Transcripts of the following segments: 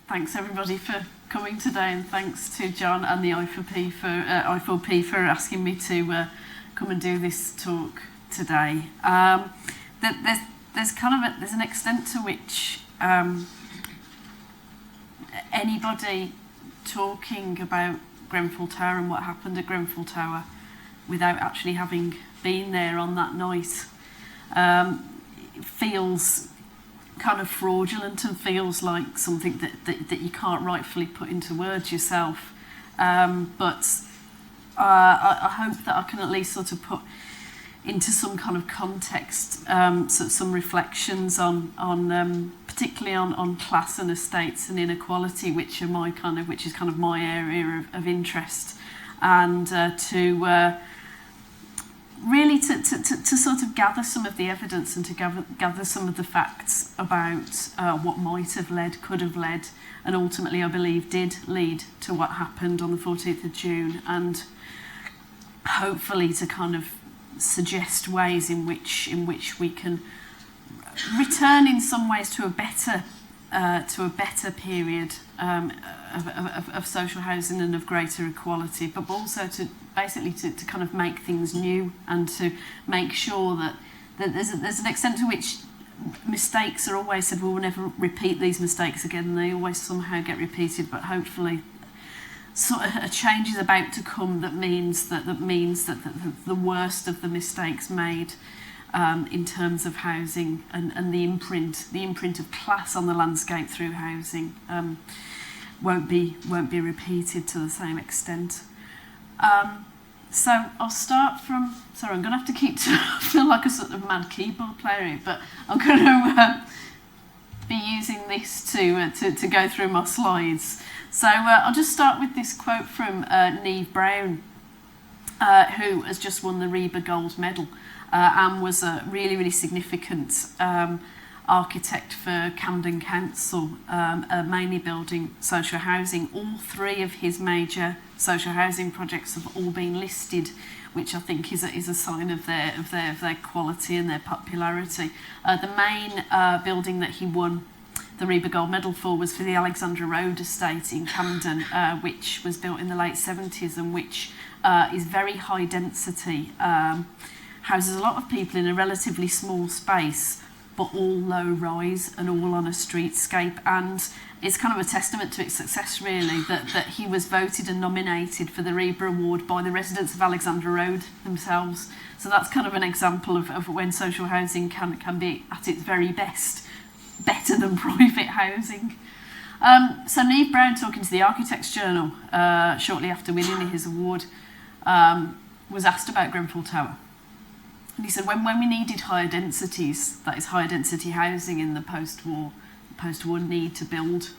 thanks everybody for coming today, and thanks to John and the I4P for asking me to come and do this talk today. There's an extent to which anybody talking about Grenfell Tower and what happened at Grenfell Tower without actually having been there on that night feels kind of fraudulent and feels like something that you can't rightfully put into words yourself. But I hope that I can at least sort of put into some kind of context some reflections on particularly on class and estates and inequality, which is kind of my area of interest, and to really to sort of gather some of the evidence and to gather some of the facts about what might have led, could have led, and ultimately I believe did lead to what happened on the 14th of June, and hopefully to kind of suggest ways in which we can return in some ways to a better period of social housing and of greater equality, but also to basically to kind of make things new and to make sure that there's an extent to which mistakes are always said, we'll never repeat these mistakes again, and they always somehow get repeated, but hopefully sort of a change is about to come that means that the worst of the mistakes made in terms of housing and the imprint of class on the landscape through housing won't be repeated to the same extent. So I'll start from. Sorry, I'm going to have to keep. I feel like a sort of mad keyboard player here, but I'm going to be using this to go through my slides. So I'll just start with this quote from Ernie Brown, who has just won the Reba Gold Medal and was a really, really significant architect for Camden Council, mainly building social housing. All three of his major social housing projects have all been listed, which I think is a sign of their quality and their popularity. The main building that he won the Reba Gold Medal for was for the Alexandra Road estate in Camden, which was built in the late 70s and which is very high density, houses a lot of people in a relatively small space, but all low rise and all on a streetscape, and it's kind of a testament to its success really that he was voted and nominated for the Reba Award by the residents of Alexandra Road themselves. So that's kind of an example of when social housing can be at its very best, better than private housing. So Neve Brown, talking to the Architects Journal shortly after winning his award, was asked about Grenfell Tower. And he said, when we needed higher densities, that is higher density housing in the post-war need to build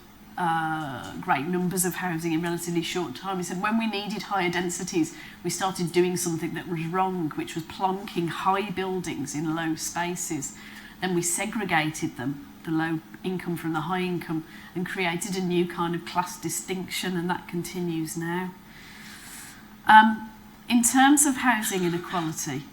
great numbers of housing in relatively short time, he said, when we needed higher densities, we started doing something that was wrong, which was plonking high buildings in low spaces. Then we segregated them, the low income from the high income, and created a new kind of class distinction, and that continues now. In terms of housing inequality,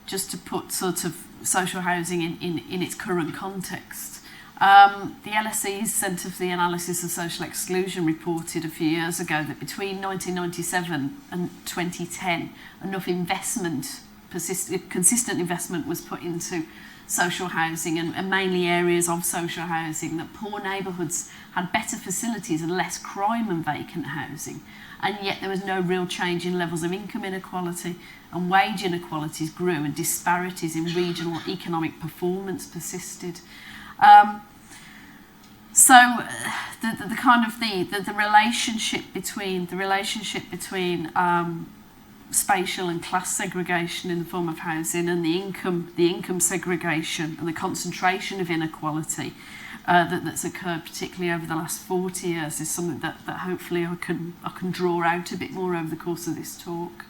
just to put sort of social housing in its current context, the LSE's Centre for the Analysis of Social Exclusion reported a few years ago that between 1997 and 2010, enough investment, consistent investment was put into social housing and mainly areas of social housing, that poor neighbourhoods had better facilities and less crime and vacant housing, and yet there was no real change in levels of income inequality, and wage inequalities grew and disparities in regional economic performance persisted. So the kind of the relationship between spatial and class segregation in the form of housing and the income segregation and the concentration of inequality that's occurred particularly over the last 40 years is something that hopefully I can draw out a bit more over the course of this talk.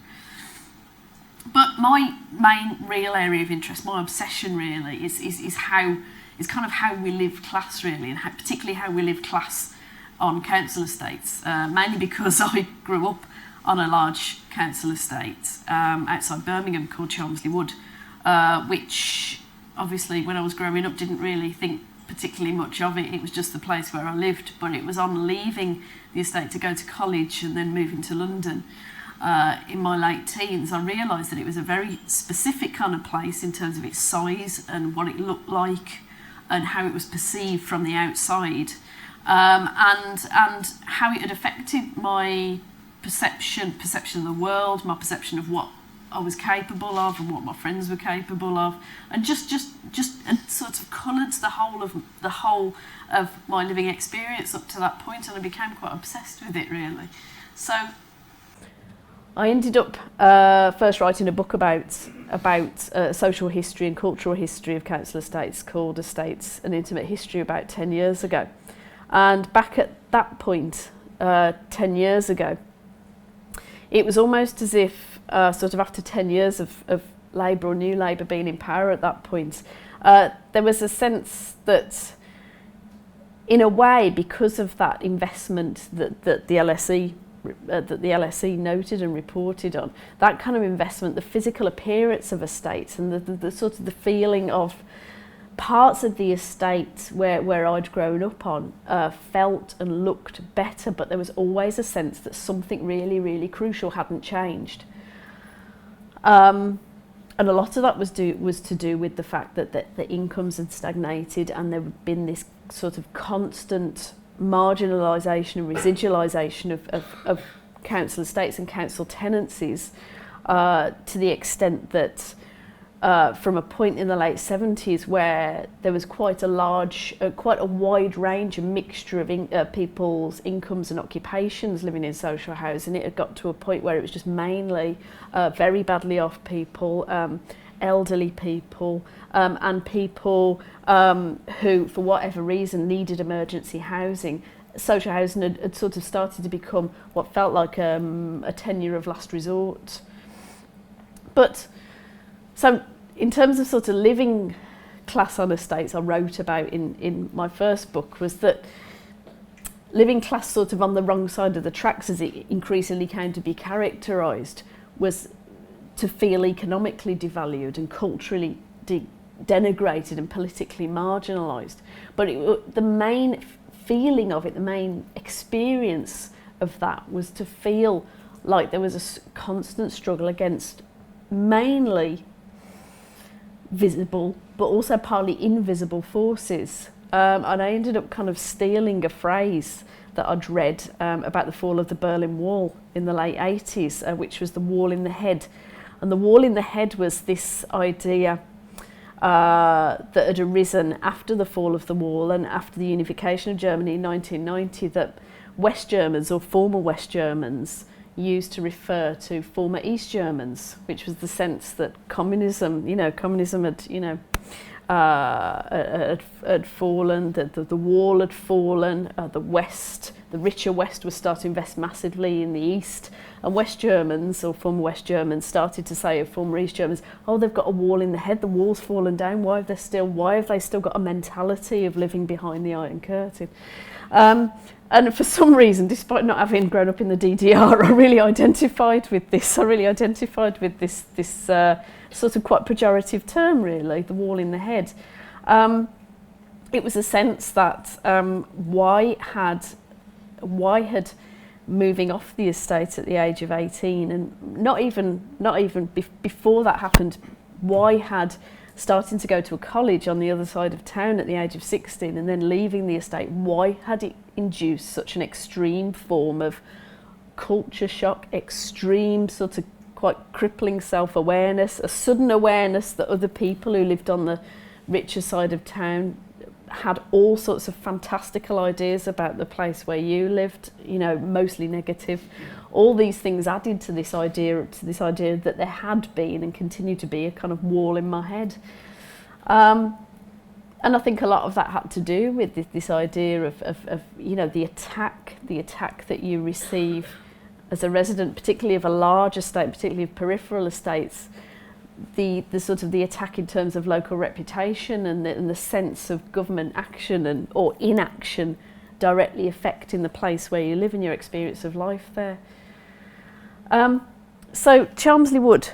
But my main real area of interest, my obsession really, is kind of how we live class really, and particularly how we live class on council estates, mainly because I grew up on a large council estate outside Birmingham called Chelmsley Wood, which obviously when I was growing up didn't really think particularly much of it. It was just the place where I lived, but it was on leaving the estate to go to college and then moving to London in my late teens, I realised that it was a very specific kind of place in terms of its size and what it looked like and how it was perceived from the outside, and how it had affected my perception of the world, my perception of what I was capable of and what my friends were capable of, and just sort of coloured the whole of my living experience up to that point, and I became quite obsessed with it, really. So I ended up first writing a book about social history and cultural history of council estates called Estates: An Intimate History about 10 years ago. And back at that point, 10 years ago, it was almost as if sort of after 10 years of Labour or New Labour being in power at that point, there was a sense that, in a way, because of that investment that the LSE noted and reported on, that kind of investment, the physical appearance of estates and the sort of the feeling of parts of the estate where I'd grown up on felt and looked better, but there was always a sense that something really, really crucial hadn't changed. And a lot of that was to do with the fact that the incomes had stagnated, and there had been this sort of constant marginalisation and residualisation of council estates and council tenancies, to the extent that from a point in the late 70s where there was quite a wide range and mixture of people's incomes and occupations living in social housing, it had got to a point where it was just mainly very badly off people, elderly people, and people who, for whatever reason, needed emergency housing. Social housing had sort of started to become what felt like a tenure of last resort. But so in terms of sort of living class on estates, I wrote about in my first book was that living class sort of on the wrong side of the tracks, as it increasingly came to be characterised, was to feel economically devalued and culturally denigrated and politically marginalised. But the main feeling of it, the main experience of that, was to feel like there was a constant struggle against mainly visible but also partly invisible forces. And I ended up kind of stealing a phrase that I'd read about the fall of the Berlin Wall in the late 80s, which was the wall in the head. And the wall in the head was this idea that had arisen after the fall of the wall and after the unification of Germany in 1990, that West Germans or former West Germans used to refer to former East Germans, which was the sense that communism had fallen, that the wall had fallen, the richer West was starting to invest massively in the East, and West Germans, or former West Germans, started to say of former East Germans, oh, they've got a wall in the head, the wall's fallen down, why have they still got a mentality of living behind the Iron Curtain? And for some reason, despite not having grown up in the DDR, I really identified with this. This sort of quite pejorative term, really, the wall in the head. It was a sense that why had moving off the estate at the age of 18, and not even before that happened, why had starting to go to a college on the other side of town at the age of 16 and then leaving the estate, why had it induced such an extreme form of culture shock, extreme sort of quite crippling self-awareness, a sudden awareness that other people who lived on the richer side of town had all sorts of fantastical ideas about the place where you lived, mostly negative. All these things added to this idea that there had been and continued to be a kind of wall in my head. And I think a lot of that had to do with this idea of the attack that you receive as a resident, particularly of a large estate, particularly of peripheral estates, the sort of the attack in terms of local reputation and the sense of government action or inaction directly affecting the place where you live and your experience of life there. So Chelmsley Wood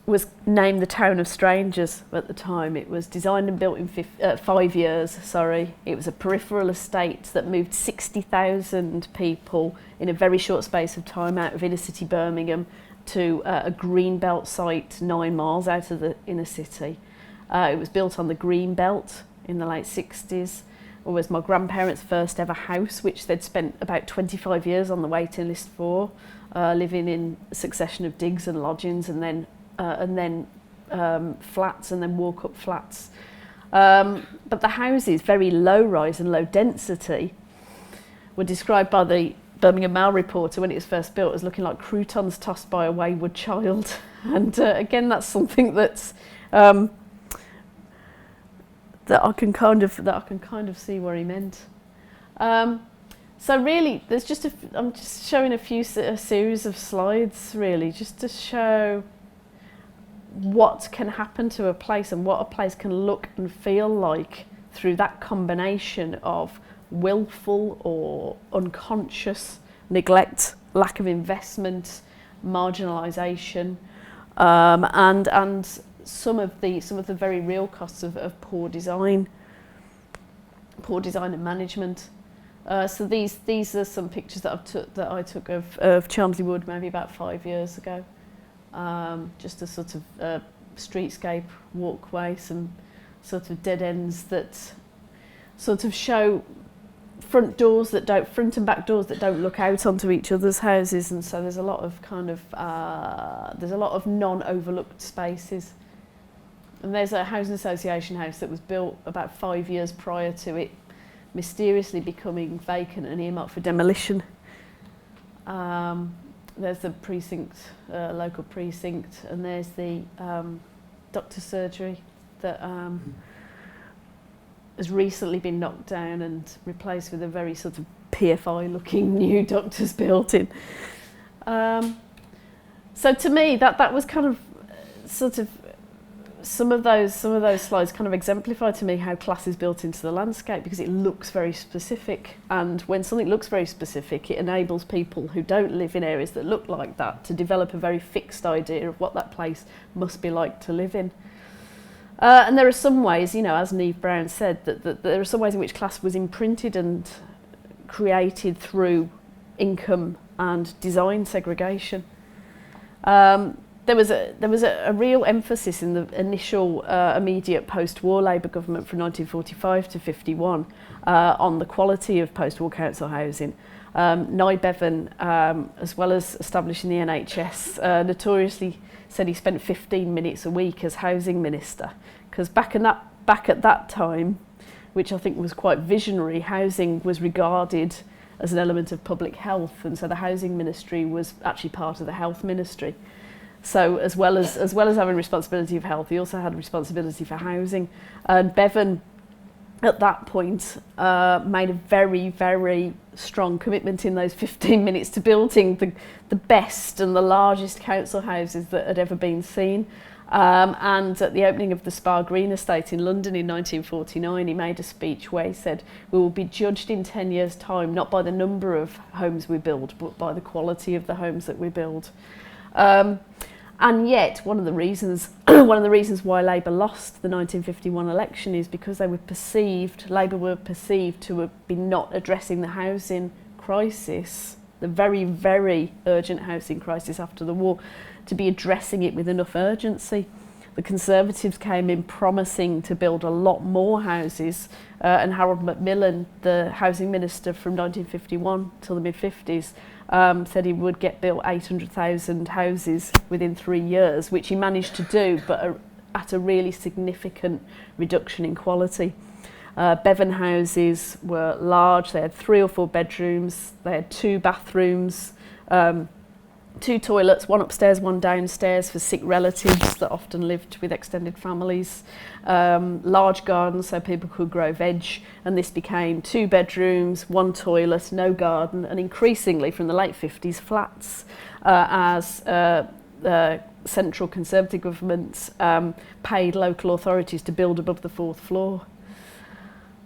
was named the Town of Strangers at the time. It was designed and built in 5 years, sorry. It was a peripheral estate that moved 60,000 people in a very short space of time out of inner city Birmingham to a green belt site 9 miles out of the inner city. It was built on the green belt in the late 60s. It was my grandparents' first ever house, which they'd spent about 25 years on the waiting list for, living in a succession of digs and lodgings, and then flats, and then walk-up flats. But the houses, very low rise and low density, were described by the Birmingham Mail reporter when it was first built as looking like croutons tossed by a wayward child. And again, that's something that's that I can kind of see what he meant. So really, there's just I'm just showing a series of slides, really, just to show what can happen to a place and what a place can look and feel like through that combination of willful or unconscious neglect, lack of investment, marginalisation, and some of the very real costs of poor design and management. So these are some pictures that I took of Chelmsley Wood maybe about 5 years ago. Just a sort of streetscape walkway, some sort of dead ends that sort of show front and back doors that don't look out onto each other's houses, and so there's a lot of non-overlooked spaces. And there's a housing association house that was built about 5 years prior to it mysteriously becoming vacant and earmarked for demolition. There's the precinct, local precinct, and there's the doctor's surgery that has recently been knocked down and replaced with a very sort of PFI-looking new doctor's building. So to me, that was kind of sort of some of those slides kind of exemplify to me how class is built into the landscape, because it looks very specific, and when something looks very specific, it enables people who don't live in areas that look like that to develop a very fixed idea of what that place must be like to live in. And there are some ways, you know, as Ernie Brown said, that there are some ways in which class was imprinted and created through income and design segregation. There was a real emphasis in the initial immediate post-war Labour government from 1945 to 51 on the quality of post-war council housing. Nye Bevan, as well as establishing the NHS, notoriously said he spent 15 minutes a week as housing minister, because back at that time, which I think was quite visionary, housing was regarded as an element of public health, and so the housing ministry was actually part of the health ministry. So as well as having responsibility of health, he also had responsibility for housing. And Bevan, at that point, made a very, very strong commitment in those 15 minutes to building the best and the largest council houses that had ever been seen. And at the opening of the Spa Green estate in London in 1949, he made a speech where he said, "We will be judged in 10 years' time, not by the number of homes we build, but by the quality of the homes that we build." And yet, one of the reasons why Labour lost the 1951 election is because Labour were perceived to be not addressing the housing crisis, the very, very urgent housing crisis after the war, to be addressing it with enough urgency. The Conservatives came in promising to build a lot more houses, and Harold Macmillan, the housing minister from 1951 till the mid-50s, said he would get built 800,000 houses within 3 years, which he managed to do, but at a really significant reduction in quality. Bevan houses were large. They had 3 or 4 bedrooms. They had 2 bathrooms, 2 toilets, 1 upstairs, 1 downstairs for sick relatives that often lived with extended families, large gardens so people could grow veg, and this became 2 bedrooms, 1 toilet, no garden, and increasingly from the late 50s flats as central Conservative governments paid local authorities to build above the 4th floor.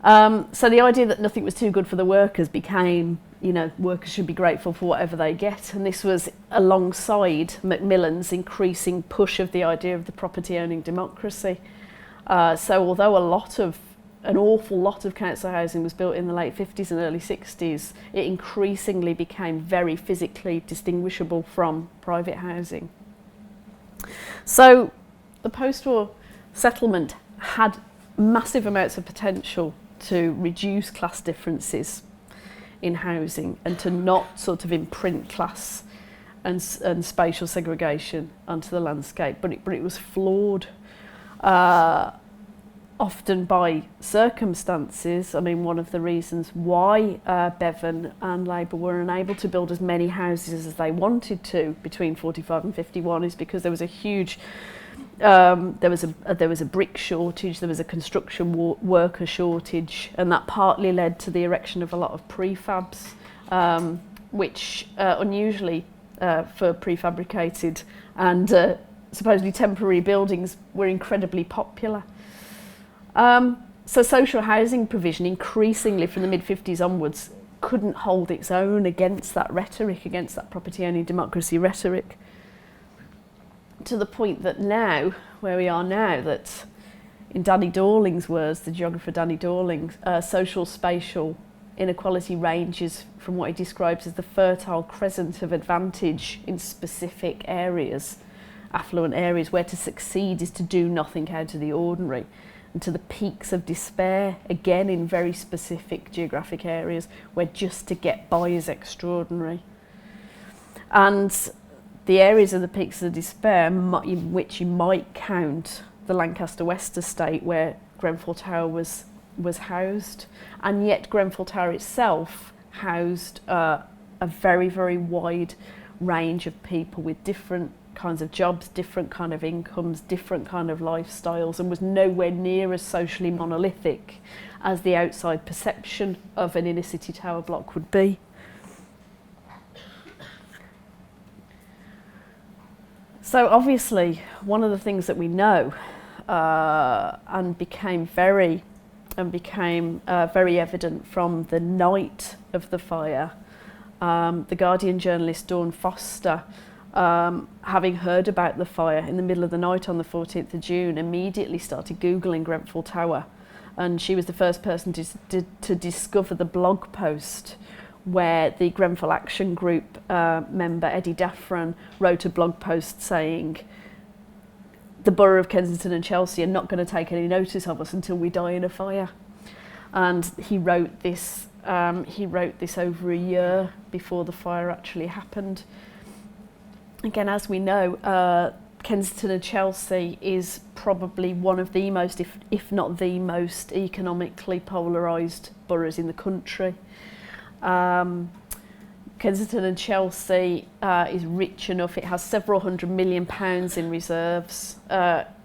So the idea that nothing was too good for the workers became you know, workers should be grateful for whatever they get. And this was alongside Macmillan's increasing push of the idea of the property-owning democracy. So although an awful lot of council housing was built in the late 50s and early 60s, it increasingly became very physically distinguishable from private housing. So the post-war settlement had massive amounts of potential to reduce class differences in housing and to not sort of imprint class and spatial segregation onto the landscape, but it was flawed. Often by circumstances. I mean, one of the reasons why Bevan and Labour were unable to build as many houses as they wanted to between 45 and 51 is because there was a huge, there was a brick shortage, there was a construction worker shortage, and that partly led to the erection of a lot of prefabs, which unusually for prefabricated and supposedly temporary buildings were incredibly popular. So social housing provision increasingly from the mid-50s onwards couldn't hold its own against that rhetoric, against that property-owning democracy rhetoric, to the point that now, where we are now, that in Danny Dorling's words, the geographer Danny Dorling, social spatial inequality ranges from what he describes as the fertile crescent of advantage in specific areas, affluent areas, where to succeed is to do nothing out of the ordinary, and to the peaks of despair, again in very specific geographic areas where just to get by is extraordinary. And the areas of the peaks of despair in which you might count the Lancaster West estate where Grenfell Tower was housed, and yet Grenfell Tower itself housed a very, very wide range of people with different kinds of jobs, different kind of incomes, different kind of lifestyles, and was nowhere near as socially monolithic as the outside perception of an inner city tower block would be. So obviously one of the things that we know and became very evident from the night of the fire, the Guardian journalist Dawn Foster, having heard about the fire in the middle of the night on the 14th of June, immediately started Googling Grenfell Tower, and she was the first person to discover the blog post where the Grenfell Action Group member Eddie Daffran wrote a blog post saying, "The borough of Kensington and Chelsea are not going to take any notice of us until we die in a fire." And he wrote this over a year before the fire actually happened. Again, as we know, Kensington and Chelsea is probably one of the most, if not the most, economically polarised boroughs in the country. Kensington and Chelsea is rich enough, it has several £100 million in reserves,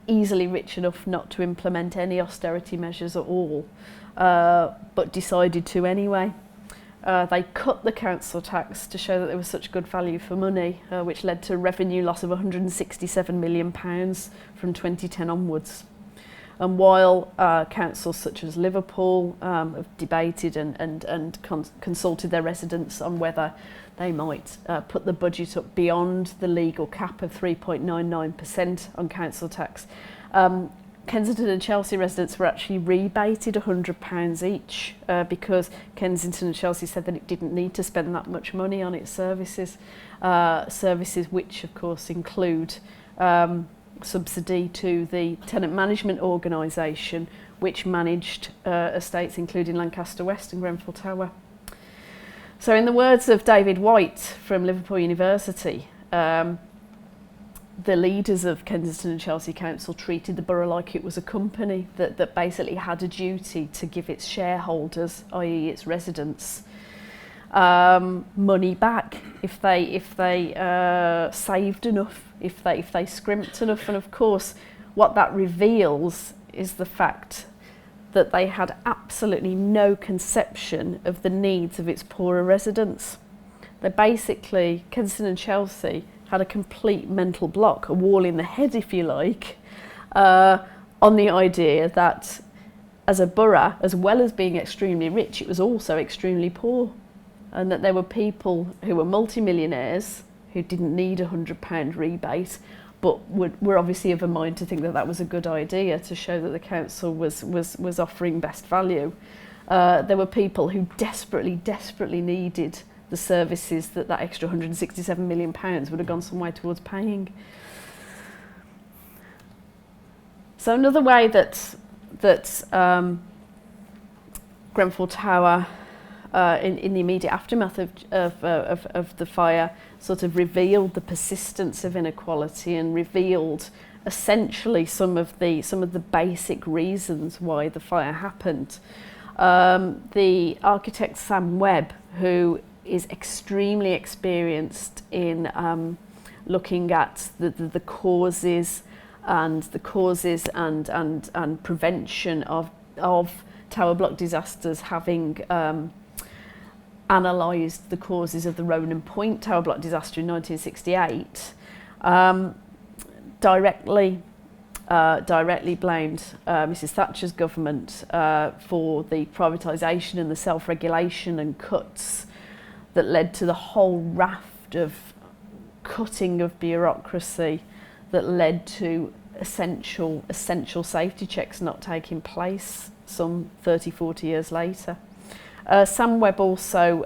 easily rich enough not to implement any austerity measures at all, but decided to anyway. They cut the council tax to show that there was such good value for money, which led to a revenue loss of £167 million from 2010 onwards. And while councils such as Liverpool have debated and consulted their residents on whether they might put the budget up beyond the legal cap of 3.99% on council tax, Kensington and Chelsea residents were actually rebated £100 each because Kensington and Chelsea said that it didn't need to spend that much money on its services, services which of course include subsidy to the tenant management organisation which managed estates including Lancaster West and Grenfell Tower. So in the words of David White from Liverpool University, the leaders of Kensington and Chelsea Council treated the borough like it was a company that basically had a duty to give its shareholders, i.e. its residents, money back if they saved enough, if they scrimped enough. And of course what that reveals is the fact that they had absolutely no conception of the needs of its poorer residents. They basically, Kensington and Chelsea had a complete mental block, a wall in the head if you like, on the idea that as a borough, as well as being extremely rich, it was also extremely poor. and that there were people who were multimillionaires who didn't need £100 rebate, but were obviously of a mind to think that that was a good idea to show that the council was offering best value. There were people who desperately needed the services that extra £167 million would have gone some way towards paying. So another way that Grenfell Tower, in the immediate aftermath of the fire, sort of revealed the persistence of inequality and revealed essentially some of the basic reasons why the fire happened. The architect Sam Webb, who is extremely experienced in looking at the causes and prevention of tower block disasters, having analysed the causes of the Ronan Point tower block disaster in 1968, directly blamed Mrs Thatcher's government for the privatisation and the self-regulation and cuts that led to the whole raft of cutting of bureaucracy that led to essential safety checks not taking place some 30-40 years later. Sam Webb also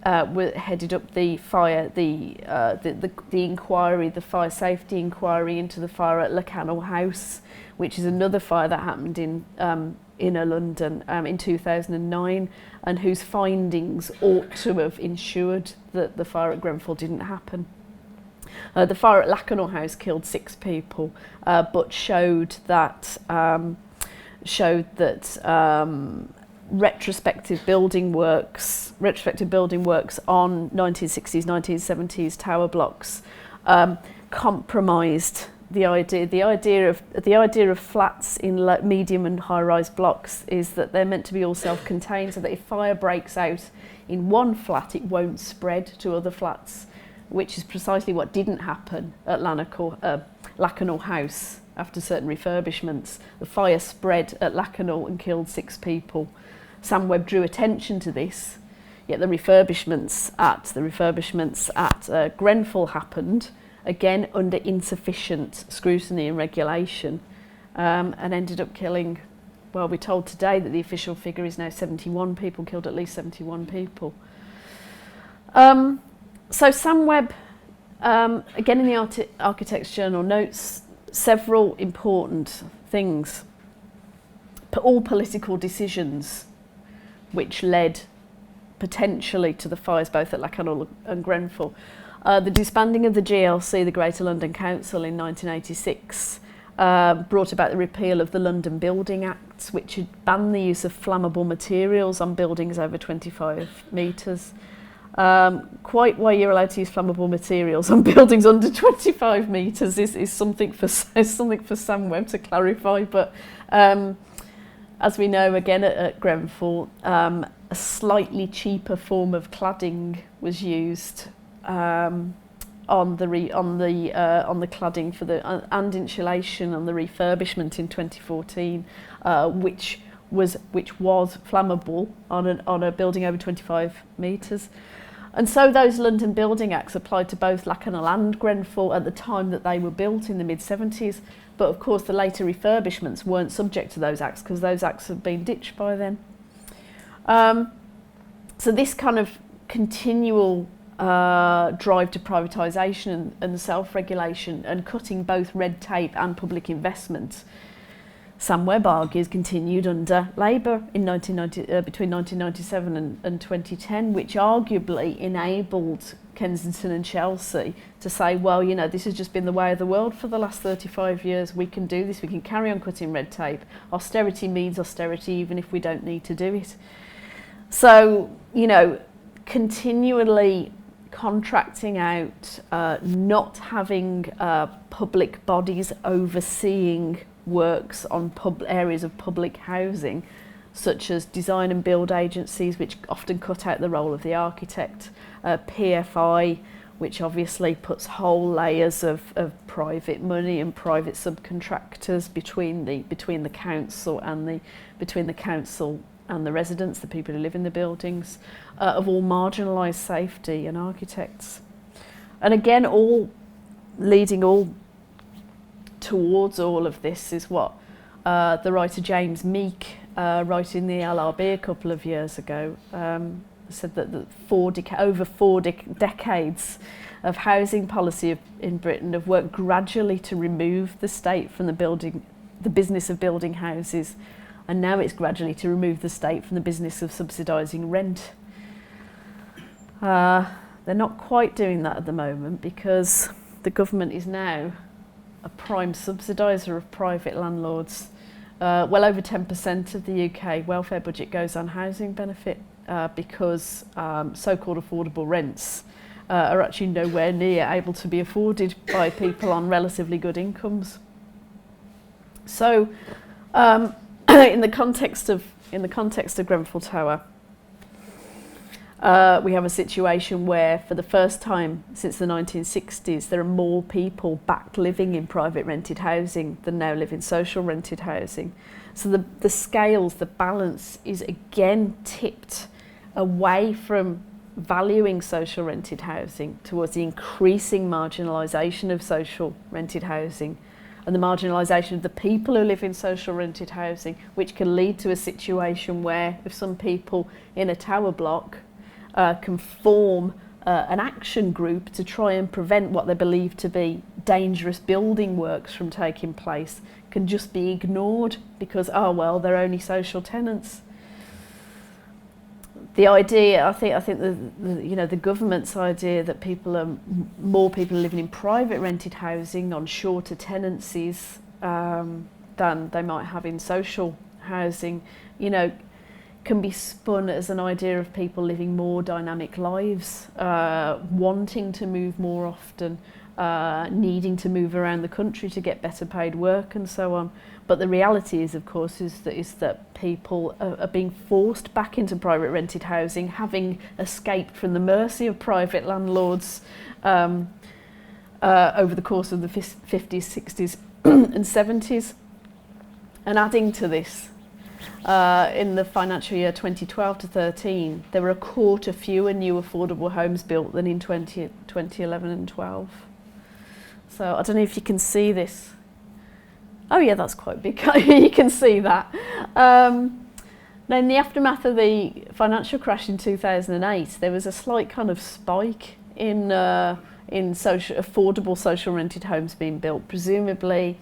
headed up the inquiry, the fire safety inquiry into the fire at Localism House, which is another fire that happened in inner London in 2009, and whose findings ought to have ensured that the fire at Grenfell didn't happen. The fire at Localism House killed 6 people, but showed that retrospective building works on 1960s, 1970s tower blocks compromised the idea of flats in medium and high-rise blocks is that they're meant to be all self-contained, so that if fire breaks out in one flat, it won't spread to other flats, which is precisely what didn't happen at Localism House. After certain refurbishments, the fire spread at Localism and killed 6 people. Sam Webb drew attention to this, yet the refurbishments at Grenfell happened, again under insufficient scrutiny and regulation, and ended up killing, well, we're told today that the official figure is now 71 people, killed at least 71 people. So Sam Webb, again in the Architects Journal, notes several important things, all political decisions which led potentially to the fires both at Localism and Grenfell. The disbanding of the GLC, the Greater London Council, in 1986 brought about the repeal of the London Building Act, which had banned the use of flammable materials on buildings over 25 metres. Quite why you're allowed to use flammable materials on buildings under 25 metres is something for Sam Webb to clarify. But as we know, again at Grenfell, a slightly cheaper form of cladding was used on the cladding for and insulation on the refurbishment in 2014, which was flammable on a building over 25 metres. And so those London Building Acts applied to both Localism and Grenfell at the time that they were built in the mid-70s. But of course the later refurbishments weren't subject to those acts because those acts have been ditched by then. So this kind of continual drive to privatisation and self-regulation and cutting both red tape and public investment, Sam Webb argues, continued under Labour in between 1997 and 2010, which arguably enabled Kensington and Chelsea to say, well, you know, this has just been the way of the world for the last 35 years. We can do this. We can carry on cutting red tape. Austerity means austerity, even if we don't need to do it. So, you know, continually contracting out, not having public bodies overseeing works on areas of public housing, such as design and build agencies, which often cut out the role of the architect, PFI, which obviously puts whole layers of private money and private subcontractors between the council and between the council and the residents, the people who live in the buildings, of all marginalised safety and architects. And again, all leading all towards all of this is what the writer James Meek, writing the LRB a couple of years ago, said that over four decades of housing policy in Britain have worked gradually to remove the state from the business of building houses, and now it's gradually to remove the state from the business of subsidising rent. They're not quite doing that at the moment because the government is now a prime subsidiser of private landlords. Well over 10% of the UK welfare budget goes on housing benefit because so-called affordable rents are actually nowhere near able to be afforded by people on relatively good incomes. So, in the context of Grenfell Tower, we have a situation where, for the first time since the 1960s, there are more people back living in private rented housing than now live in social rented housing. So the scales, the balance is again tipped away from valuing social rented housing towards the increasing marginalisation of social rented housing and the marginalisation of the people who live in social rented housing, which can lead to a situation where if some people in a tower block can form an action group to try and prevent what they believe to be dangerous building works from taking place, can just be ignored because, oh well, they're only social tenants. The idea, I think the government's idea that more people are living in private rented housing on shorter tenancies than they might have in social housing, can be spun as an idea of people living more dynamic lives, wanting to move more often, needing to move around the country to get better paid work and so on. But the reality is, of course, is that people are being forced back into private rented housing, having escaped from the mercy of private landlords over the course of the 50s, 60s and 70s. And adding to this, in the financial year 2012 to 13, there were a quarter fewer new affordable homes built than in 2011 and 12. So I don't know if you can see this. Oh yeah, that's quite big. You can see that. Now, in the aftermath of the financial crash in 2008, there was a slight kind of spike in affordable social rented homes being built. Presumably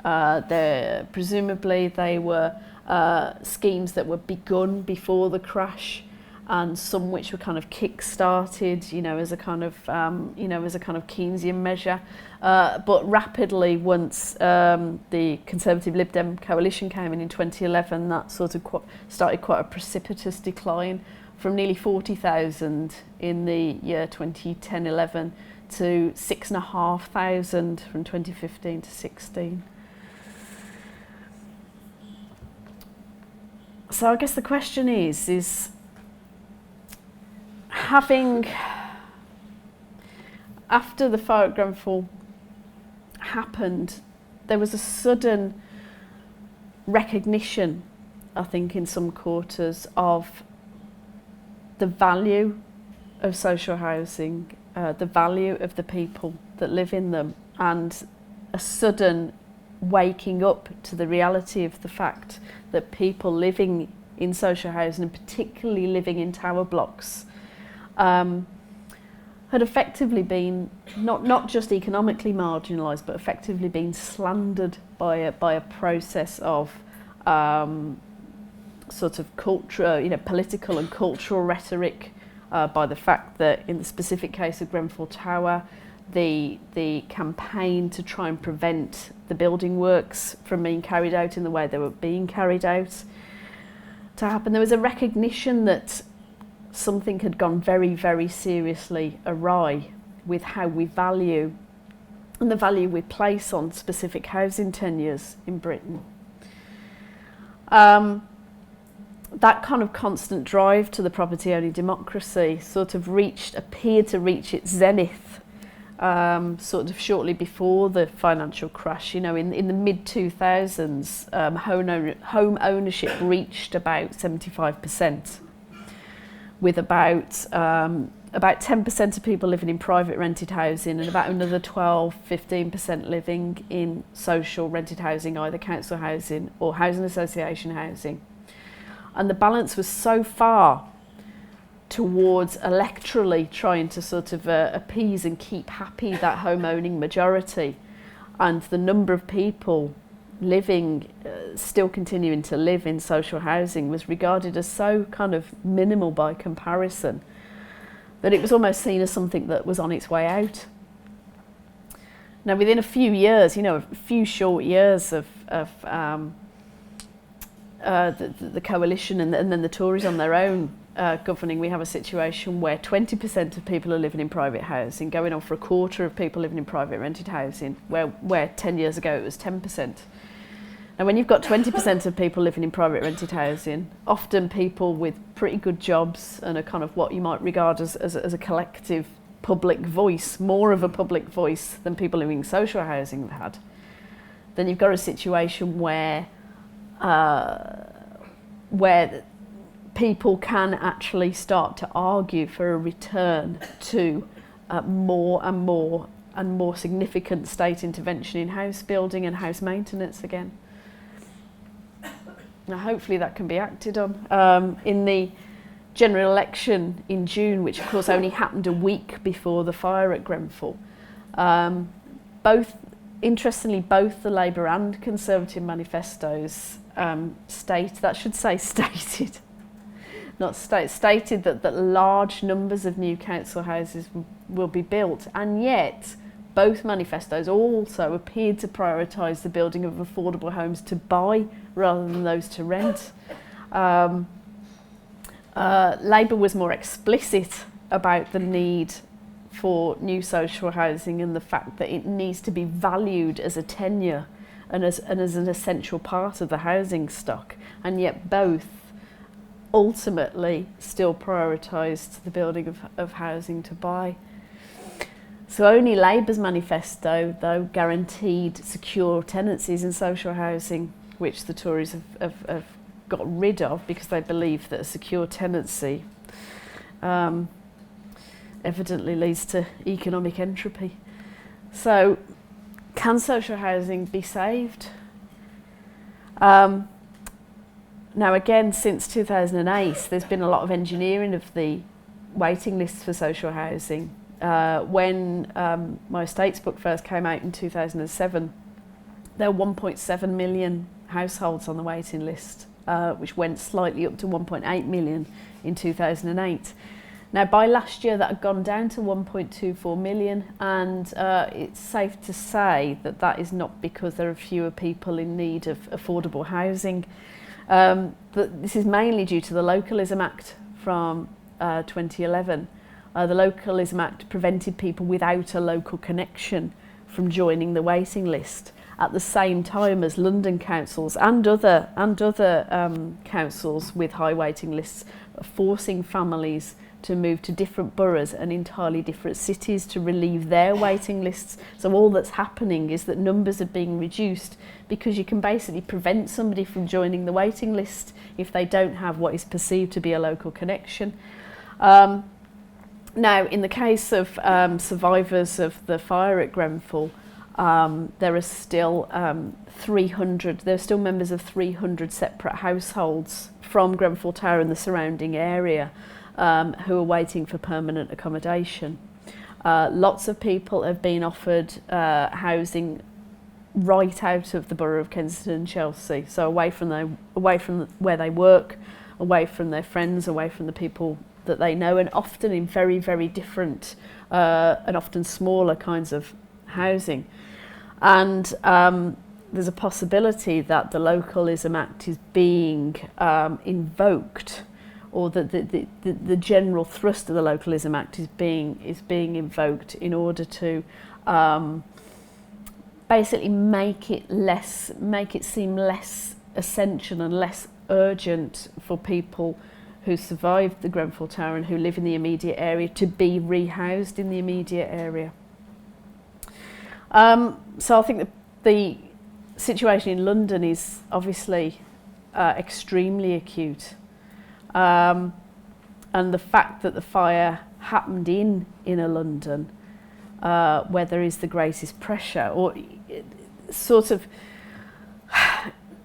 they were schemes that were begun before the crash, and some which were kind of kick-started, as a kind of Keynesian measure. But rapidly, once the Conservative Lib Dem coalition came in 2011, that sort of started quite a precipitous decline from nearly 40,000 in the year 2010-11 to 6,500 from 2015 to 16. So I guess the question is having, after the fire at Grenfell happened, there was a sudden recognition, I think, in some quarters of the value of social housing, the value of the people that live in them, and a sudden waking up to the reality of the fact that people living in social housing, and particularly living in tower blocks, had effectively been not just economically marginalised, but effectively been slandered by a process of sort of culture, political and cultural rhetoric, by the fact that in the specific case of Grenfell Tower, the campaign to try and prevent the building works from being carried out in the way they were being carried out to happen. There was a recognition that something had gone very, very seriously awry with how we value and the value we place on specific housing tenures in Britain. That kind of constant drive to the property-only democracy sort of appeared to reach its zenith sort of shortly before the financial crash. You know, in the mid-2000s, home ownership reached about 75%, with about 10% of people living in private rented housing and about another 12-15% living in social rented housing, either council housing or housing association housing. And the balance was so far towards electorally trying to sort of appease and keep happy that home owning majority, and the number of people living, still continuing to live in social housing was regarded as so kind of minimal by comparison that it was almost seen as something that was on its way out. Now, within a few years, you know, a few short years of the coalition and then the Tories on their own governing, we have a situation where 20% of people are living in private housing, going on for a quarter of people living in private rented housing, where 10 years ago it was 10%. Now, when you've got 20% of people living in private rented housing, often people with pretty good jobs and a kind of what you might regard as a collective public voice, more of a public voice than people living in social housing have had, then you've got a situation where people can actually start to argue for a return to more and more significant state intervention in house building and house maintenance again. Now, hopefully that can be acted on. In the general election in June, which of course only happened a week before the fire at Grenfell, interestingly, both the Labour and Conservative manifestos stated that large numbers of new council houses will be built, and yet both manifestos also appeared to prioritise the building of affordable homes to buy rather than those to rent. Labour was more explicit about the need for new social housing and the fact that it needs to be valued as a tenure and as an essential part of the housing stock, and yet both ultimately still prioritised the building of housing to buy. So only Labour's manifesto, though, guaranteed secure tenancies in social housing, which the Tories have got rid of because they believe that a secure tenancy evidently leads to economic entropy. So, can social housing be saved? Now, again, since 2008, there's been a lot of engineering of the waiting lists for social housing. When my estates book first came out in 2007, there were 1.7 million households on the waiting list, which went slightly up to 1.8 million in 2008. Now, by last year, that had gone down to 1.24 million, and it's safe to say that that is not because there are fewer people in need of affordable housing. This is mainly due to the Localism Act from 2011. The Localism Act prevented people without a local connection from joining the waiting list, at the same time as London councils and other councils with high waiting lists are forcing families to move to different boroughs and entirely different cities to relieve their waiting lists. So all that's happening is that numbers are being reduced because you can basically prevent somebody from joining the waiting list if they don't have what is perceived to be a local connection. Now, in the case of survivors of the fire at Grenfell, there are still 300. There are still members of 300 separate households from Grenfell Tower and the surrounding area who are waiting for permanent accommodation. Lots of people have been offered housing right out of the borough of Kensington and Chelsea, so away from where they work, away from their friends, away from the people that they know, and often in very, very different and often smaller kinds of housing. And there's a possibility that the Localism Act is being invoked, or that the general thrust of the Localism Act is being invoked in order to basically make it seem less essential and less urgent for people who survived the Grenfell Tower and who live in the immediate area to be rehoused in the immediate area. So I think that the situation in London is obviously extremely acute. And the fact that the fire happened in inner London, where there is the greatest pressure, or sort of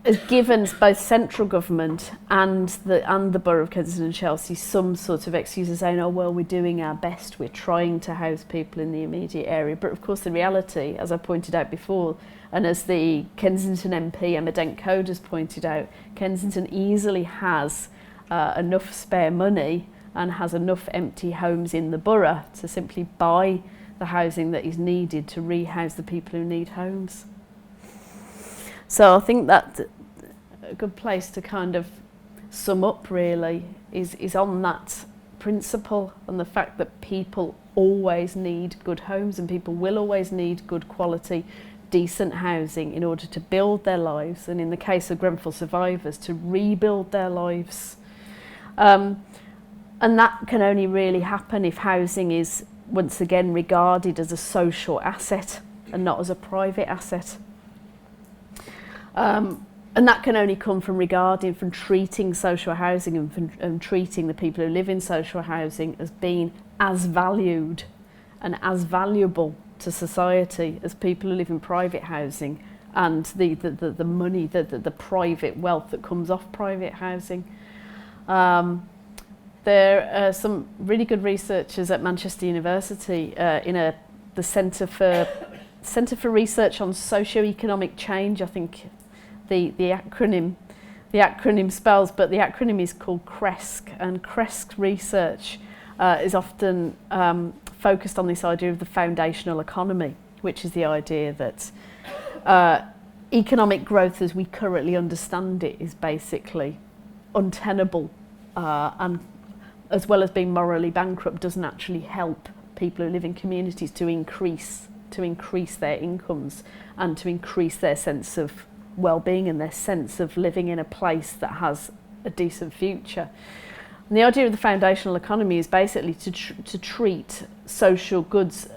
has given both central government and the borough of Kensington and Chelsea some sort of excuse of saying, oh well, we're doing our best, we're trying to house people in the immediate area. But of course the reality, as I pointed out before, and as the Kensington MP Emma Dent-Coad has pointed out, Kensington easily has enough spare money and has enough empty homes in the borough to simply buy the housing that is needed to rehouse the people who need homes. So I think that a good place to kind of sum up really is on that principle, and the fact that people always need good homes and people will always need good quality, decent housing in order to build their lives, and in the case of Grenfell survivors, to rebuild their lives. And that can only really happen if housing is once again regarded as a social asset and not as a private asset. And that can only come from treating social housing and treating the people who live in social housing as being as valued and as valuable to society as people who live in private housing, and the money, the private wealth that comes off private housing. There are some really good researchers at Manchester University in the Centre for Research on Socio-Economic Change, I think the acronym spells, but the acronym is called CRESC, and CRESC research is often focused on this idea of the foundational economy, which is the idea that economic growth as we currently understand it is basically untenable, and as well as being morally bankrupt, doesn't actually help people who live in communities to increase their incomes and to increase their sense of well-being and their sense of living in a place that has a decent future. And the idea of the foundational economy is basically to treat social goods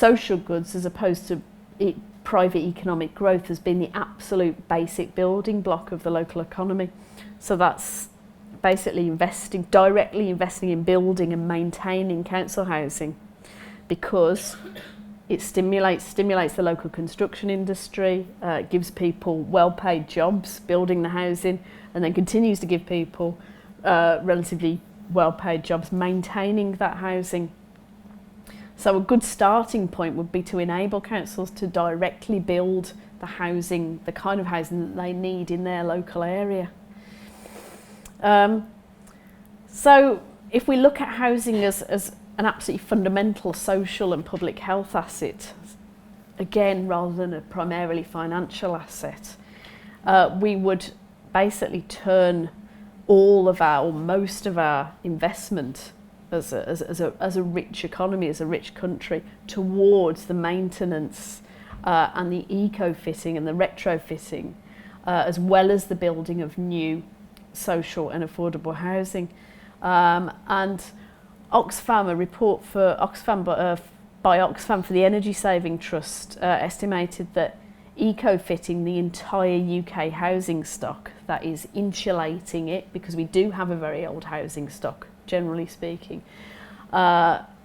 as opposed to private economic growth as being the absolute basic building block of the local economy. So that's basically directly investing in building and maintaining council housing, because it stimulates the local construction industry, gives people well-paid jobs building the housing, and then continues to give people relatively well-paid jobs maintaining that housing. So a good starting point would be to enable councils to directly build the housing, the kind of housing that they need in their local area. So if we look at housing as an absolutely fundamental social and public health asset, again, rather than a primarily financial asset, we would basically turn all of our, or most of our investment as a rich economy, as a rich country, towards the maintenance and the eco-fitting and the retrofitting, as well as the building of new social and affordable housing. And Oxfam, a report for Oxfam by Oxfam for the Energy Saving Trust, estimated that eco-fitting the entire UK housing stock, that is insulating it, because we do have a very old housing stock, generally speaking,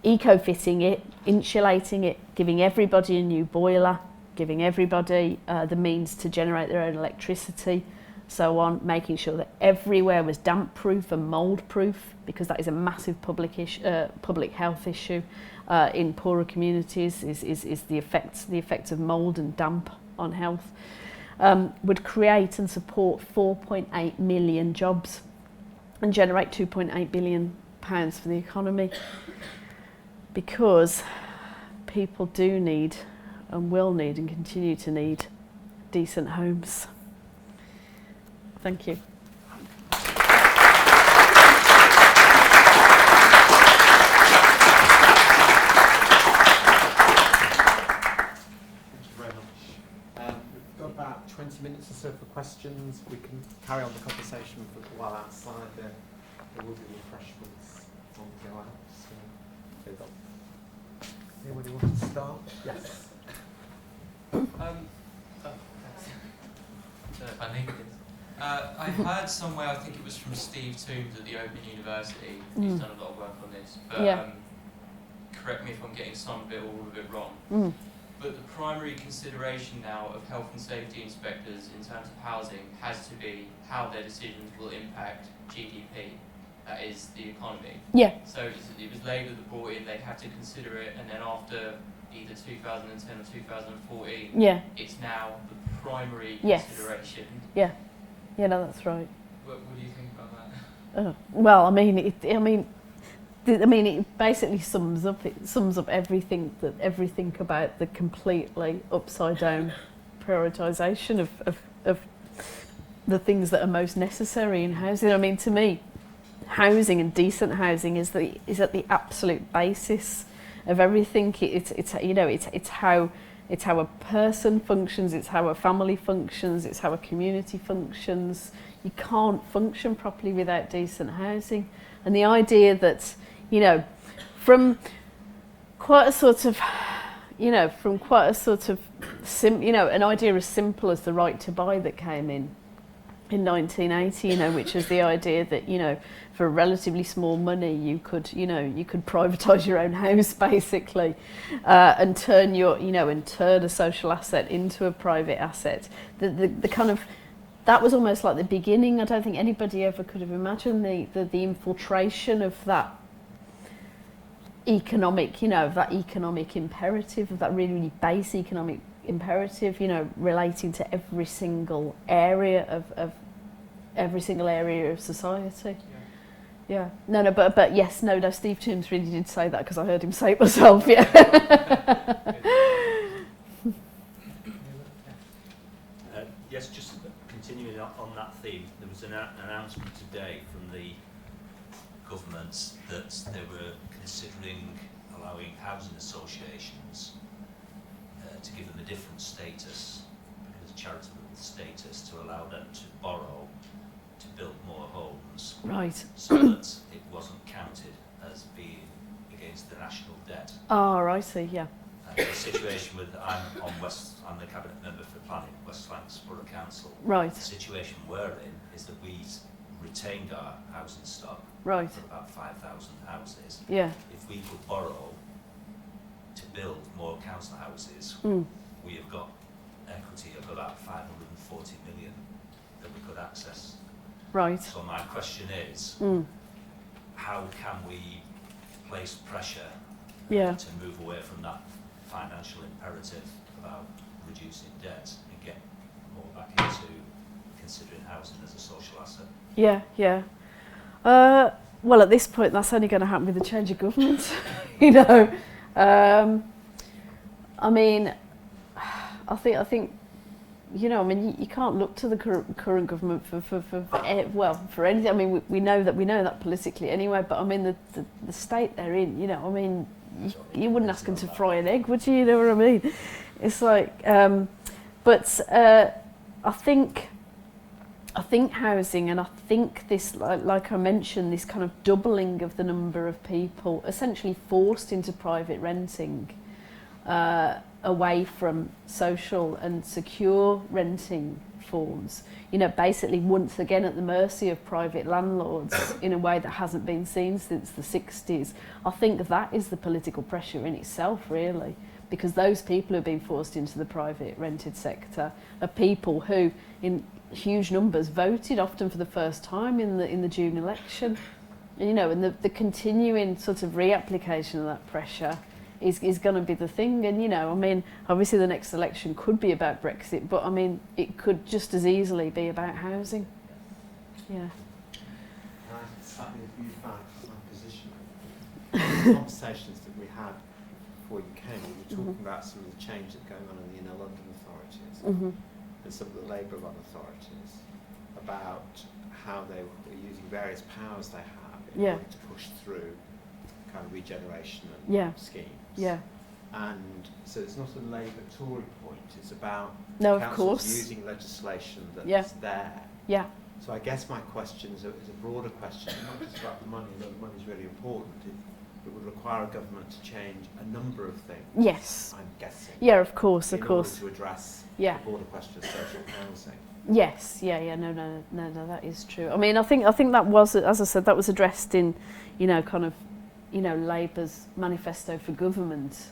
eco-fitting it, insulating it, giving everybody a new boiler, giving everybody the means to generate their own electricity, so on, making sure that everywhere was damp-proof and mould-proof, because that is a massive public health issue in poorer communities, is the effects of mould and damp on health, would create and support 4.8 million jobs and generate £2.8 billion for the economy, because people do need and will need and continue to need decent homes. Thank you. We've got about 20 minutes or so for questions. We can carry on the conversation for a while outside. There will be refreshments on the go out. So, anybody want to start? Yes. I heard somewhere, I think it was from Steve Toombs at the Open University, he's done a lot of work on this, but correct me if I'm getting some bit or all of it wrong. But the primary consideration now of health and safety inspectors in terms of housing has to be how their decisions will impact GDP, that is the economy. Yeah. So it was Labour that brought in, they had to consider it, and then after either 2010 or 2014, it's now the primary consideration. Yeah, no, that's right. What do you think about that? Well, I mean, it basically sums up everything about the completely upside down prioritisation of the things that are most necessary in housing. I mean, to me, housing and decent housing is at the absolute basis of everything. It's how a person functions, it's how a family functions, it's how a community functions. You can't function properly without decent housing. And the idea that, from quite a sort of an idea as simple as the right to buy that came in 1980, which was the idea that, for relatively small money you could privatise your own house basically, and turn a social asset into a private asset. The kind of, that was almost like the beginning. I don't think anybody ever could have imagined the infiltration of that economic, of that economic imperative, of that really, really base economic imperative, relating to every single area of society. Yeah. No, but yes, no, Steve Toombs really did say that, because I heard him say it myself. Yeah. Yes, just continuing on that theme, there was an announcement today from the government that they were considering allowing housing associations to give them a different status, because charitable status, to allow them to borrow to build more homes, Right. so that it wasn't counted as being against the national debt. Oh, I see. Yeah. The situation with, I'm the cabinet member for planning, West Lancs Borough Council. Right. The situation we're in is that we retained our housing stock Right. for about 5,000 houses. Yeah. If we could borrow to build more council houses, we have got equity of about 540 million that we could access. Right. So my question is, how can we place pressure to move away from that financial imperative about reducing debt and get more back into considering housing as a social asset? Yeah. Well, at this point, that's only going to happen with the change of government. I mean, I think. You can't look to the current government for anything. I mean, we know that politically anyway. But I mean, the state they're in. You wouldn't ask them to fry an egg, would you? You know what I mean? It's like, but I think housing, and I think this, like I mentioned, this kind of doubling of the number of people essentially forced into private renting, away from social and secure renting forms, basically once again at the mercy of private landlords in a way that hasn't been seen since the 60s. I think that is the political pressure in itself, really, because those people who have been forced into the private rented sector are people who, in huge numbers, voted often for the first time in the June election. And the continuing sort of reapplication of that pressure is going to be the thing. And obviously the next election could be about Brexit, but it could just as easily be about housing. Yeah. I slightly view back from my position. The conversations that we had before you came, we were talking about some of the change that's going on in the inner London authorities and some of the Labour-run authorities, about how they were using various powers they have in order to push through kind of regeneration and schemes. Yeah. And so it's not a Labour-Tory point, it's about councils using legislation that's there. Yeah. So I guess my question is a broader question, not just about the money, although the money is really important. It would require a government to change a number of things. Yes. I'm guessing. Yeah, of course. In order to address the broader question of social housing. Yes, no, that is true. I mean, I think that was, as I said, that was addressed in, kind of, Labour's manifesto for government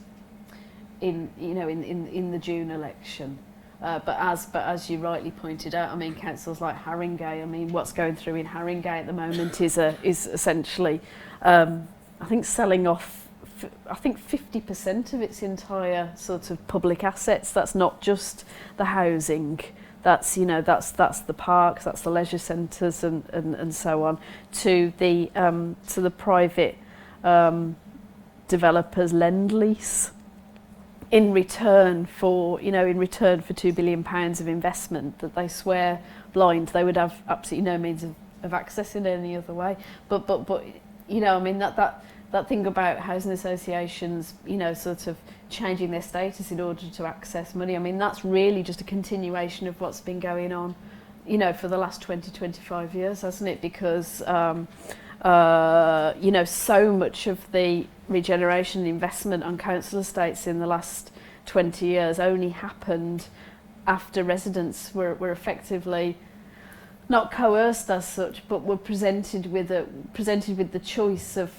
in the June election. But as you rightly pointed out, I mean, councils like Haringey, I mean, what's going through in Haringey at the moment is essentially, I think, selling off, I think 50% of its entire sort of public assets. That's not just the housing. That's that's the parks, that's the leisure centres, and so on, to the private developers' lend lease. In return for £2 billion of investment that they swear blind they would have absolutely no means of accessing any other way. But I mean that thing about housing associations, sort of changing their status in order to access money. I mean, that's really just a continuation of what's been going on, for the last 20-25 years, hasn't it? Because so much of the regeneration investment on council estates in the last 20 years only happened after residents were effectively not coerced as such, but were presented with the choice of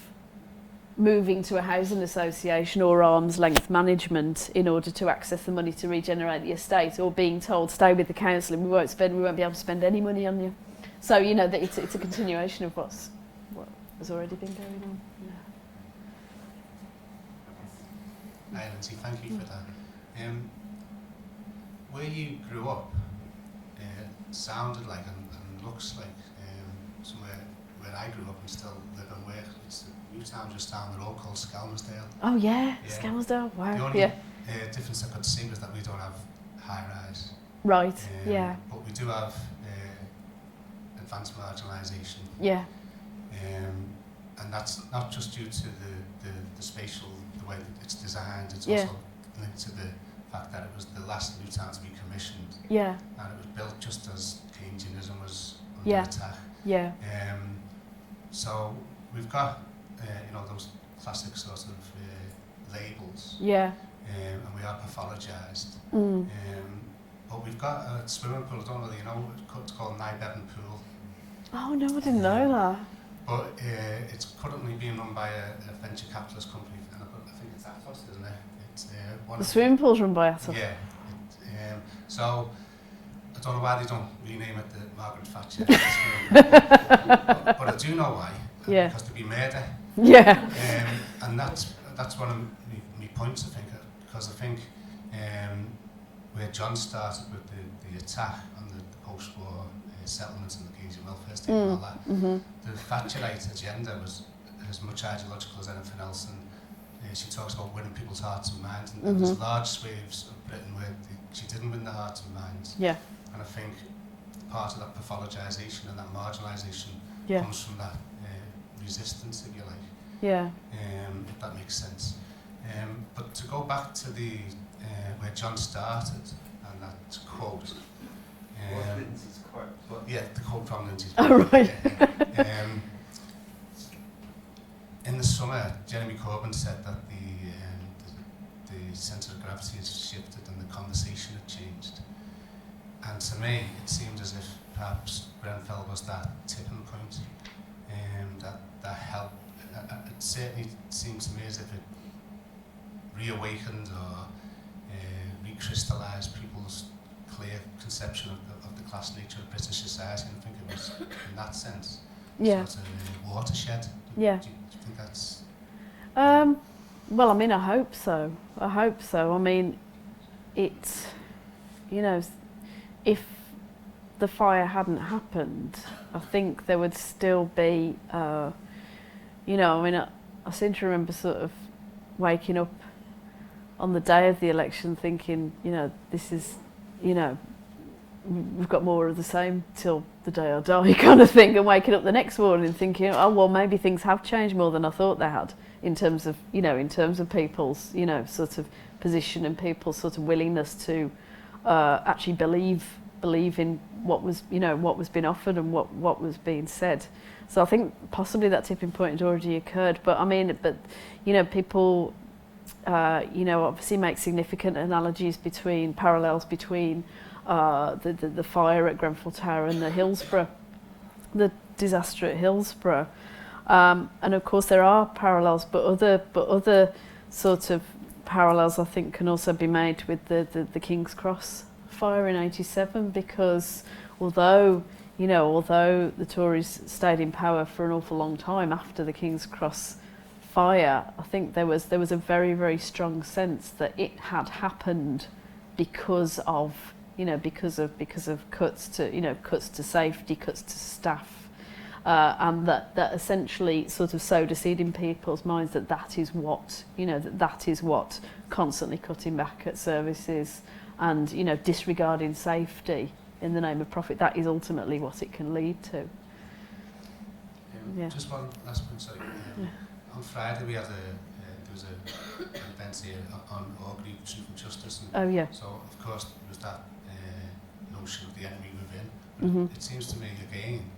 moving to a housing association or arm's length management in order to access the money to regenerate the estate, or being told stay with the council and we won't be able to spend any money on you. So that it's a continuation of what has already been going on. Hi, Lynsey, thank you for that. Where you grew up sounded like and looks like somewhere where I grew up and still live and work. It's a new town just down the road called Skelmersdale. Oh yeah, Skelmersdale, wow. The only difference I could see was that we don't have high-rise. Right, But we do have advanced marginalisation. Yeah. And that's not just due to the spatial, the way that it's designed, it's also linked to the fact that it was the last new town to be commissioned. Yeah. And it was built just as Keynesianism was under attack. Yeah. So we've got, those classic sort of labels. Yeah. And we are pathologised. But we've got a swimming pool, I don't really know, it's called Bevan Pool. Oh no, I didn't know that. But it's currently being run by a venture capitalist company, and I think it's Atos, isn't it? It's the swimming pool's run by Atos. Yeah. So I don't know why they don't rename it the Margaret Thatcher. but I do know why. Because there'd be murder. Yeah. And that's one of my points, I think, because I think where John started with the attack on the post-war settlements and the Keynesian welfare state and all that, the Thatcherite agenda was as much ideological as anything else, and she talks about winning people's hearts and minds, and there's large swathes of Britain where she didn't win the hearts and minds. Yeah. And I think part of that pathologisation and that marginalisation comes from that resistance, if you like. Yeah. If that makes sense. But to go back to the where John started and that quote. Lynsey's quote? Yeah, the quote from Lynsey's. Oh, right. In the summer, Jeremy Corbyn said that the centre of gravity has shifted and the conversation had changed. And to me, it seemed as if perhaps Grenfell was that tipping point, that helped. It certainly seemed to me as if it reawakened or recrystallised people's clear conception of the class nature of British society, and I think it was, in that sense, sort of a watershed. Yeah. Do you think that's... Well, I mean, I hope so. I mean, it's, if the fire hadn't happened, I think there would still be, I seem to remember sort of waking up on the day of the election thinking, this is, we've got more of the same till the day I die kind of thing, and waking up the next morning thinking, oh, well, maybe things have changed more than I thought they had in terms of, people's, sort of position and people's sort of willingness to actually believe in what was being offered and what was being said. So I think possibly that tipping point had already occurred, but I mean, people, obviously make significant parallels between the fire at Grenfell Tower and the disaster at Hillsborough. And of course there are parallels, but other sort of parallels I think can also be made with the King's Cross fire in '87, because although the Tories stayed in power for an awful long time after the King's Cross fire, I think there was a very, very strong sense that it had happened because of cuts to safety, cuts to staff, and that essentially sort of sowed a seed in people's minds that is what constantly cutting back at services and disregarding safety in the name of profit, that is ultimately what it can lead to. Yeah. Just one last point, sorry. On Friday we had there was an event here on Orgreave Truth and Justice. And so of course there was that notion of the enemy within. It seems to me again,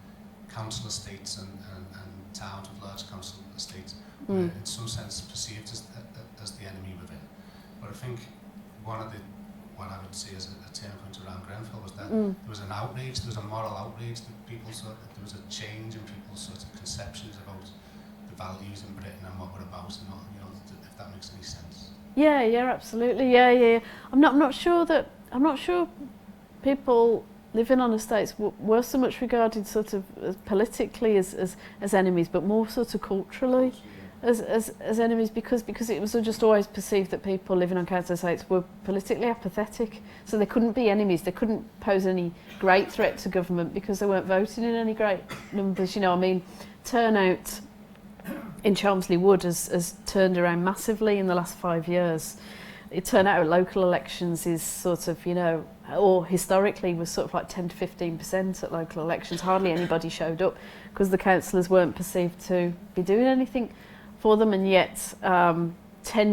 council estates and towns with large council estates were in some sense perceived as the enemy within. But I think what I would see as a turning point around Grenfell was that there was an outrage, there was a moral outrage that people saw, that there was a change in people's sort of conceptions about the values in Britain and what we're about, and all, if that makes any sense. Yeah, absolutely. Yeah. I'm not sure people living on estates were so much regarded sort of as politically as enemies, but more sort of culturally as enemies, because it was just always perceived that people living on council estates were politically apathetic, so they couldn't be enemies, they couldn't pose any great threat to government because they weren't voting in any great numbers. Turnout in Chelmsley Wood has turned around massively in the last 5 years. Turnout at local elections is sort of, or historically was sort of like 10 to 15% at local elections. Hardly anybody showed up because the councillors weren't perceived to be doing anything for them, and yet 10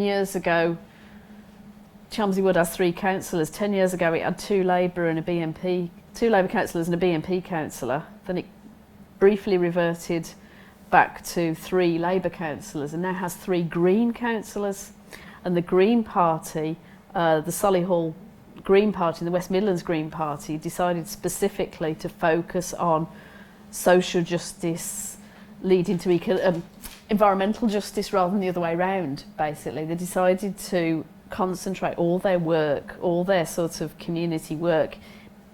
years ago, Chelmsley Wood has 3 councillors. 10 years ago it had 2 Labour and a BNP, 2 Labour councillors and a BNP councillor. Then it briefly reverted back to 3 Labour councillors and now has 3 Green councillors. And the Green Party, the Solihull Green Party, the West Midlands Green Party, decided specifically to focus on social justice leading to environmental justice rather than the other way around, basically. They decided to concentrate all their work, all their sort of community work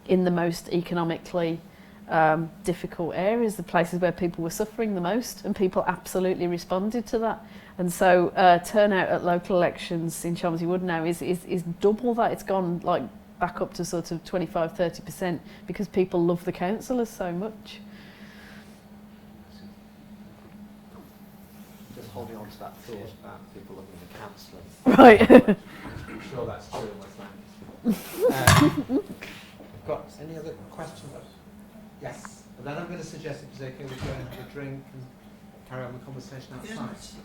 in the most economically difficult areas, the places where people were suffering the most, and people absolutely responded to that. And so turnout at local elections in Chelmsley Wood now is double that. It's gone like back up to sort of 25-30% because people love the councillors so much. Just holding on to that thought about people loving the councillors. Right. I'm sure that's true in West Lancashire. Got any other questions? Yes. And then I'm going to suggest if it's okay, we go and have a drink and carry on the conversation outside. Isn't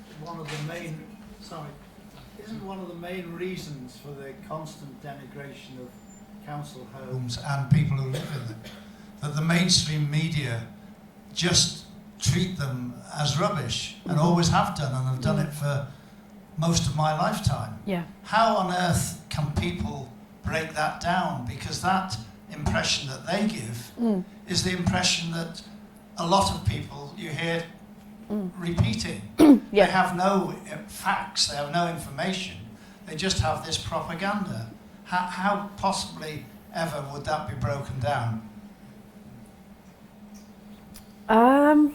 one of the main reasons for the constant denigration of council homes and people who live in them, that the mainstream media just treat them as rubbish and always have done, and have done it for most of my lifetime? Yeah. How on earth can people break that down? Because that impression that they give is the impression that a lot of people you hear repeating. Yeah. They have no facts, they have no information, they just have this propaganda. How possibly ever would that be broken down? 10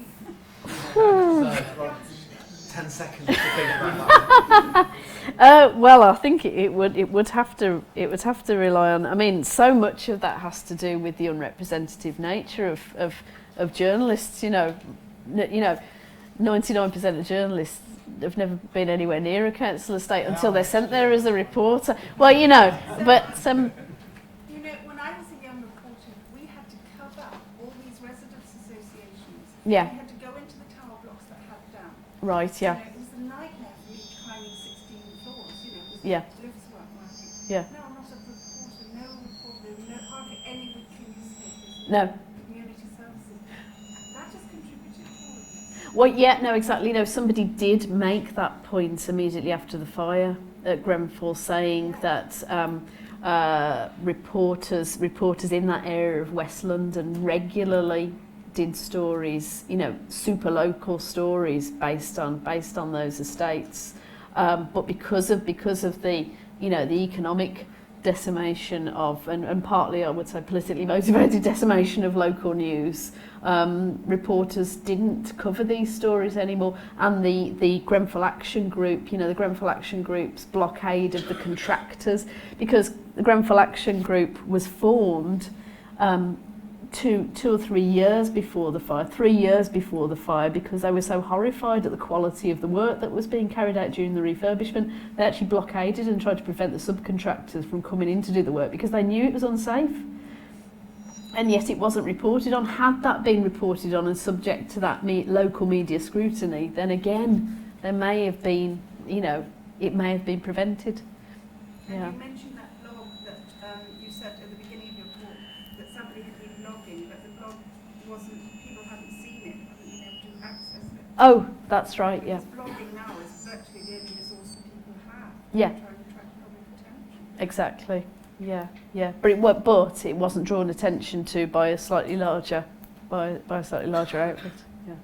seconds to think about that. Well, I think it would have to rely on. I mean, so much of that has to do with the unrepresentative nature of journalists. 99% of journalists have never been anywhere near a council estate until they're sent there as a reporter. Well, but when I was a young reporter, we had to cover all these residents' associations. Yeah. We had to go into the tower blocks that had down. Right. Yeah. It was a nightmare for me climbing 16 floors. Because Yeah. the lifts weren't working. Yeah. No, I'm not a reporter. No, hardly any weekly newspapers. No. Community services. That just contributed to all of this. Well, yeah, no, exactly. Somebody did make that point immediately after the fire. at Grenfell saying that reporters in that area of West London regularly did stories, super local stories based on those estates, but because of the the economic decimation of, and partly I would say politically motivated decimation of local news, reporters didn't cover these stories anymore, and the Grenfell Action Group, the Grenfell Action Group's blockade of the contractors, because the Grenfell Action Group was formed 2 or 3 years before the fire, 3 years before the fire, because they were so horrified at the quality of the work that was being carried out during the refurbishment. They actually blockaded and tried to prevent the subcontractors from coming in to do the work because they knew it was unsafe. And yet it wasn't reported on. Had that been reported on and subject to that local media scrutiny, then again, there may have been, it may have been prevented. And Yeah. you mentioned that blog that you said at the beginning of your talk that somebody had been blogging, but the blog people hadn't seen it, hadn't been able to access it. Oh, that's right, yeah. Because blogging now is virtually the only resource that people have. Yeah. To try and attract public attention. Exactly. Yeah. But it wasn't drawn attention to by a slightly larger outlet. Yeah.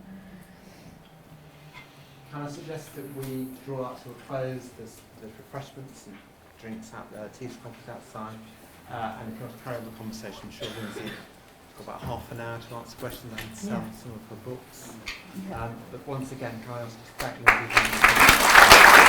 Can I suggest that we draw up to a close? There's refreshments and drinks out there, tea's coffees outside, and if you want to carry on the conversation, I'm sure Lynsey got about half an hour to answer questions and sell some of her books. But once again, can I ask you to thank Lynsey?